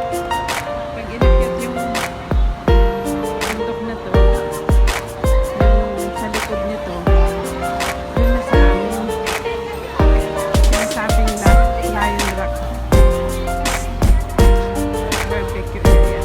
Pag inakyat yung bundok na to, yung sa likod nito, yun na sa amin. Yung sa amin na Lion Rock. Barbecue area.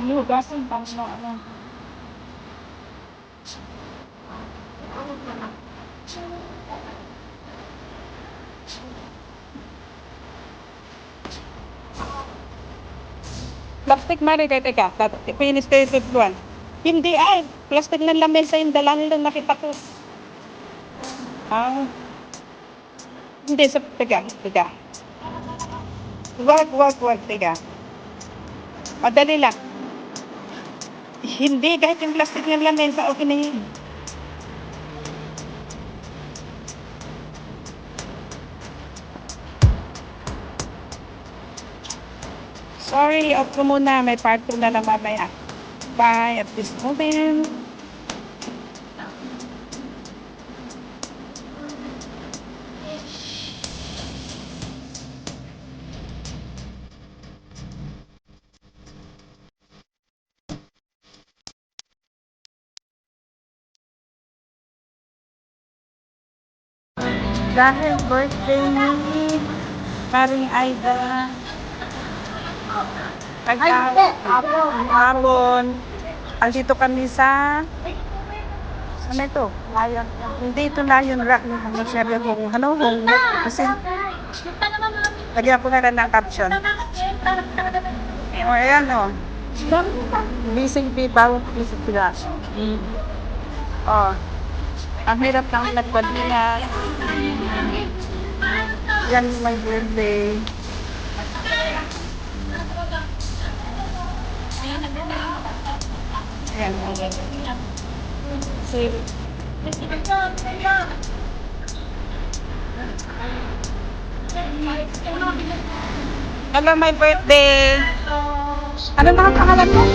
Lugasan pang ano. Plastic mari kay teka. Finish kayo tutuan. Hindi ay. Plastic ng lamesa yung dalan lang nakita ko. Ah. Hindi sa teka. Teka. Wag. Teka. Madali lang. Hindi. Kahit yung plastic ng lamesa, okay na yun. Sorry, off ko muna. May part 2 na lang mamaya. Bye at this moment. Dahil birthday ni Paring Aida. Hapon. Andito kami sa... Ano ito? Lion. Hindi ito Lion Rock. Ano? Kasi... Lagyan ko na rin ng caption. O, ayan o. Missing people. Missing people. O. Ang hirap ng nagpadina. Yan my birthday. Ayan. So, hello, my birthday. Ano na ang pangalan mo?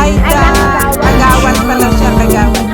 Aida. Agawan pala siya, Agawan.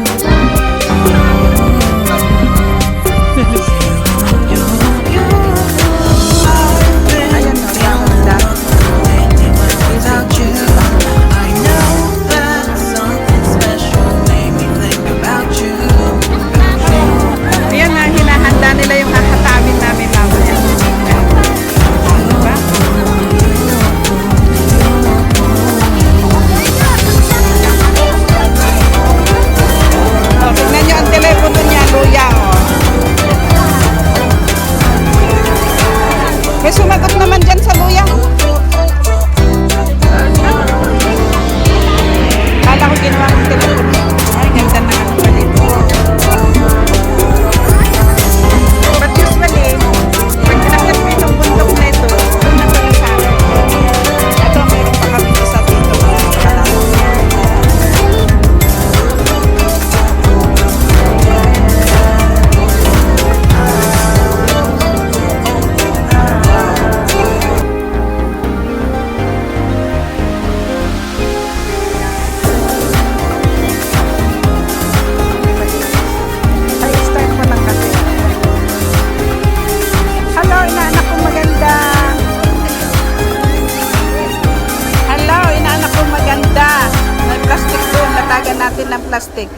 plastic.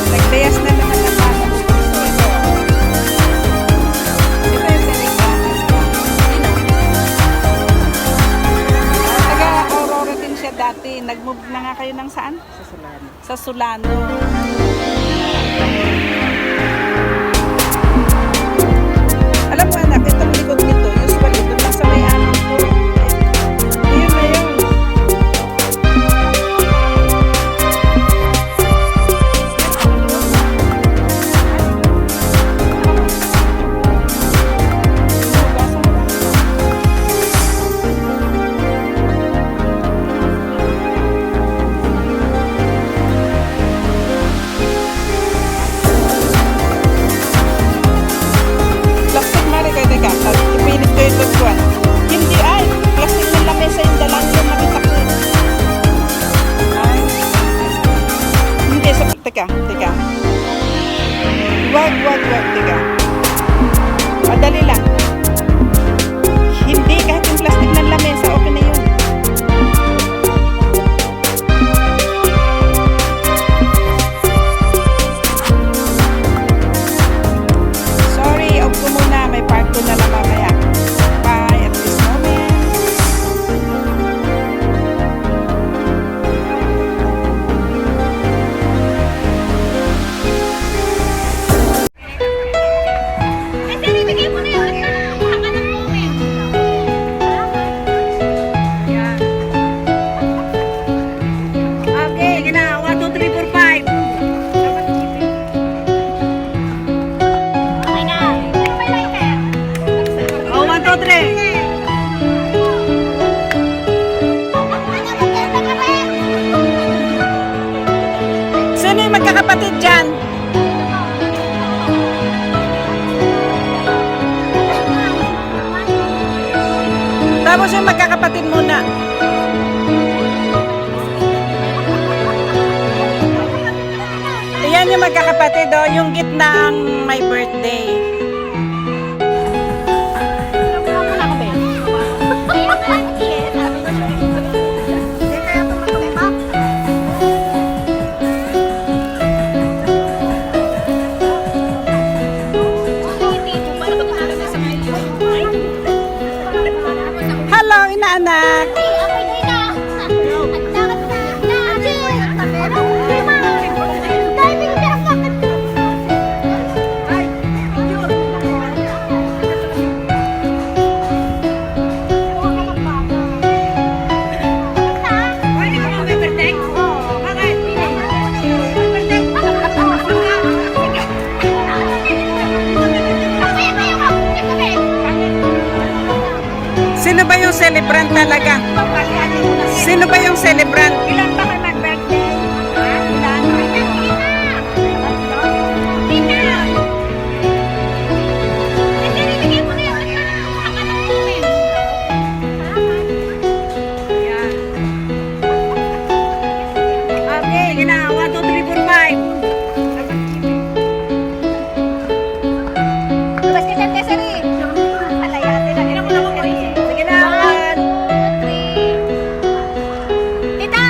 Naglayas na naman ang mga puso. Ito yung taga-Aurora din siya dati. Nag-move na nga kayo ng saan? Sa Solano. Sa Solano. Alam mo anak, itong likod nito, usually doon lang sa may amin ko. Yun na yun. Plastic mari kayo teka. Ipinis ko yung tagpuan. Hindi ay. Plastic ng lamesa yung dalang yung nakita ko. Ay. Hindi. Teka. Wag. Teka. Madali lang. Hindi. Kahit yung plastic ng lamesa, okay na yun. Sorry, off ko muna. May park ko na lang mamaya. Bye at this moment. Okay, gina. 1, 2, 3, 4, 5. Oh, 1, 2, 3. Sino yung magkakapatid dyan? Tapos yung magkakapatid muna. Ayan yung magkakapatid, oh, yung gitna ang may birthday. Hello, inaanak. Sino ba yung celebrant talaga? Sino ba yung celebrant? Ilan ba kayo mag-birthday? Ilan? Okay, gina. 1, 2, 3, 4, 5. Basta ka Desiree. Alayatin na. Ilan mo na mo Sige na. 1, 2, 3. Tita!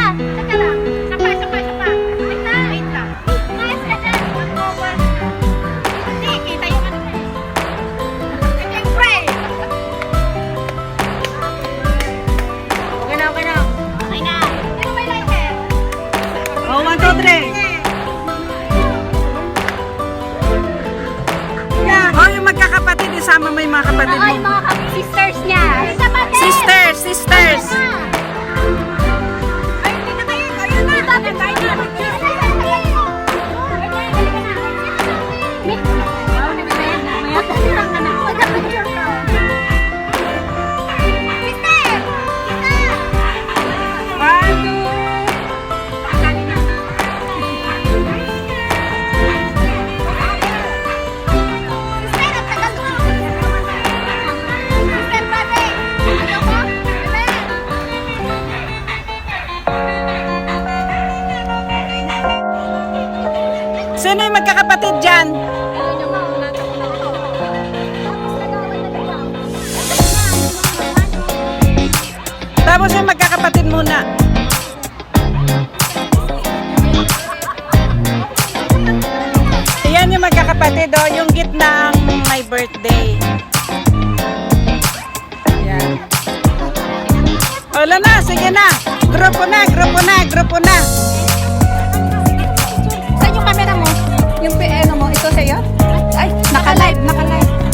Sino yung magkakapatid dyan? Ayun yung mga nasa ko na ito. Tapos yung magkakapatid muna. Iyan yung magkakapatid, oh, yung gitna ang my birthday. Yan. Wala na, sige na. Grupo na, grupo na, grupo na. Saan yung camera mo? Yung PN mo? Ito sa'yo? Ay, naka-live, naka-live.